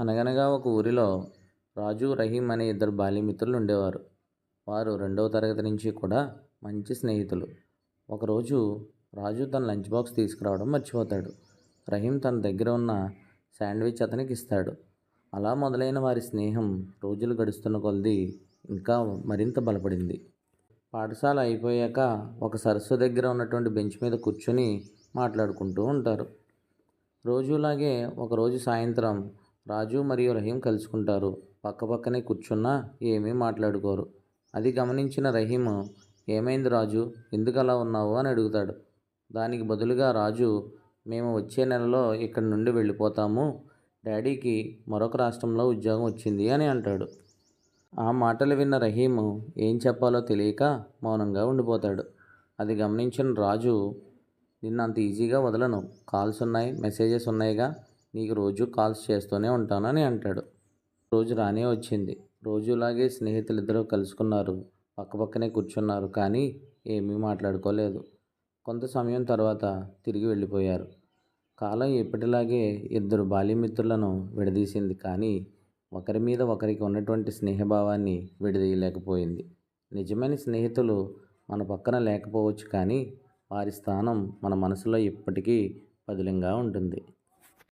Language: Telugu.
అనగనగా ఒక ఊరిలో రాజు, రహీం అనే ఇద్దరు బాల్యమిత్రులు ఉండేవారు. వారు రెండవ తరగతి నుంచి కూడా మంచి స్నేహితులు. ఒకరోజు రాజు తన లంచ్ బాక్స్ తీసుకురావడం మర్చిపోతాడు. రహీం తన దగ్గర ఉన్న శాండ్విచ్ అతనికి ఇస్తాడు. అలా మొదలైన వారి స్నేహం రోజులు గడుస్తున్న కొలది ఇంకా మరింత బలపడింది. పాఠశాల అయిపోయాక ఒక సరస్సు దగ్గర ఉన్నటువంటి బెంచ్ మీద కూర్చొని మాట్లాడుకుంటూ ఉంటారు. రోజులాగే ఒకరోజు సాయంత్రం రాజు మరియు రహీం కలుసుకుంటారు. పక్కపక్కనే కూర్చున్నా ఏమీ మాట్లాడుకోరు. అది గమనించిన రహీం, "ఏమైంది రాజు, ఎందుకు అలా ఉన్నావు?" అని అడుగుతాడు. దానికి బదులుగా రాజు, "మేము వచ్చే నెలలో ఇక్కడి నుండి వెళ్ళిపోతాము. డాడీకి మరొక రాష్ట్రంలో ఉద్యోగం వచ్చింది" అని అంటాడు. ఆ మాటలు విన్న రహీం ఏం చెప్పాలో తెలియక మౌనంగా ఉండిపోతాడు. అది గమనించిన రాజు, "నిన్ను అంత ఈజీగా వదలను. కాల్స్ ఉన్నాయి, మెసేజెస్ ఉన్నాయిగా. నీకు రోజు కాల్స్ చేస్తూనే ఉంటాను" అని అంటాడు. రోజు రానే వచ్చింది. రోజులాగే స్నేహితులిద్దరూ కలుసుకున్నారు. పక్కపక్కనే కూర్చున్నారు, కానీ ఏమీ మాట్లాడుకోలేదు. కొంత సమయం తర్వాత తిరిగి వెళ్ళిపోయారు. కాలం ఎప్పటిలాగే ఇద్దరు బాల్యమిత్రులను విడదీసింది, కానీ ఒకరి మీద ఒకరికి ఉన్నటువంటి స్నేహభావాన్ని విడదీయలేకపోయింది. నిజమైన స్నేహితులు మన పక్కన లేకపోవచ్చు, కానీ వారి స్థానం మన మనసులో ఎప్పటికీ పదిలంగా ఉంటుంది.